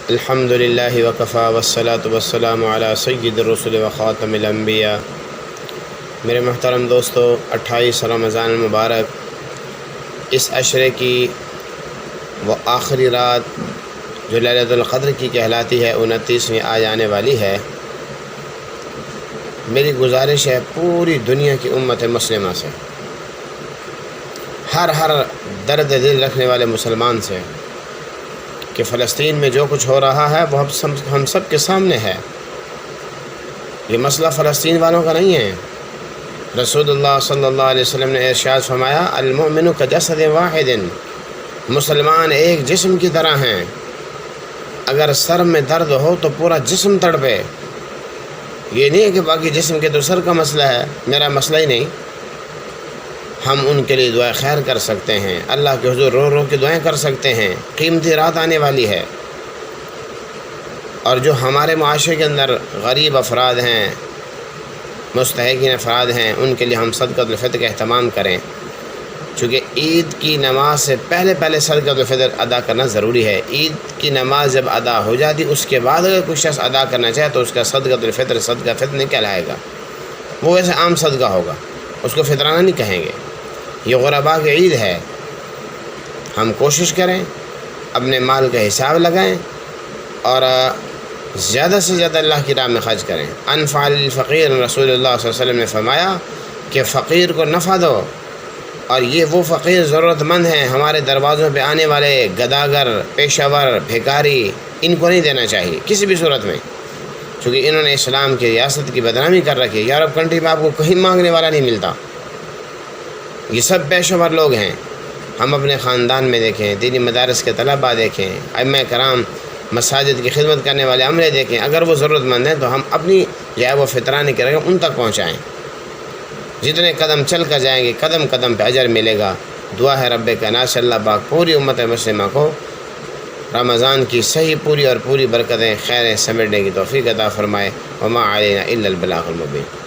الحمدللہ وکفی والصلاة والسلام علی سید الرسل وخاتم الانبیاء۔ میرے محترم دوستو، 28 رمضان المبارک اس عشرے کی وہ آخری رات جو لیلۃ القدر کی کہلاتی ہے 29ویں آ جانے والی ہے۔ میری گزارش ہے پوری دنیا کی امت مسلمہ سے، ہر درد دل رکھنے والے مسلمان سے، کہ فلسطین میں جو کچھ ہو رہا ہے وہ ہم سب کے سامنے ہے۔ یہ مسئلہ فلسطین والوں کا نہیں ہے۔ رسول اللہ صلی اللہ علیہ وسلم نے ارشاد فرمایا، المؤمن کجسد واحد، مسلمان ایک جسم کی طرح ہیں، اگر سر میں درد ہو تو پورا جسم تڑپے۔ یہ نہیں ہے کہ باقی جسم کے تو سر کا مسئلہ ہے، میرا مسئلہ ہی نہیں۔ ہم ان کے لیے دعائیں خیر کر سکتے ہیں، اللہ کے حضور رو رو کے دعائیں کر سکتے ہیں۔ قیمتی رات آنے والی ہے، اور جو ہمارے معاشرے کے اندر غریب افراد ہیں، مستحقین افراد ہیں، ان کے لیے ہم صدقۃ الفطر کا اہتمام کریں، چونکہ عید کی نماز سے پہلے صدقۃ الفطر ادا کرنا ضروری ہے۔ عید کی نماز جب ادا ہو جاتی، اس کے بعد اگر کوئی شخص ادا کرنا چاہے تو اس کا صدقۃ الفطر صدقہ فطر نہیں کہلائے گا، وہ ویسے عام صدقہ ہوگا، اس کو فطرانہ نہیں کہیں گے۔ یہ غرباء کی عید ہے، ہم کوشش کریں، اپنے مال کا حساب لگائیں، اور زیادہ سے زیادہ اللہ کی راہ میں خرچ کریں۔ انفع للفقیر، رسول اللہ صلی اللہ علیہ وسلم نے فرمایا کہ فقیر کو نفع دو، اور یہ وہ فقیر ضرورت مند ہیں ہمارے دروازوں پہ آنے والے گداگر، پیشہ ور، بھیکاری، ان کو نہیں دینا چاہیے کسی بھی صورت میں، چونکہ انہوں نے اسلام کی ریاست کی بدنامی کر رکھی ہے۔ یورپ کنٹری میں آپ کو کہیں مانگنے والا نہیں ملتا، یہ سب پیشہ ور لوگ ہیں۔ ہم اپنے خاندان میں دیکھیں، دینی مدارس کے طلباء دیکھیں، ائمہ کرام مساجد کی خدمت کرنے والے عملے دیکھیں، اگر وہ ضرورت مند ہیں تو ہم اپنی جو ہے وہ فطرانے کی رقم ان تک پہنچائیں۔ جتنے قدم چل کر جائیں گے، قدم قدم پہ اجر ملے گا۔ دعا ہے رب کائنات اللہ پاک پوری امت مسلمہ کو رمضان کی صحیح پوری برکتیں، خیریں سمیٹنے کی توفیق عطا فرمائے۔ وما علینا الا البلاغ المبین۔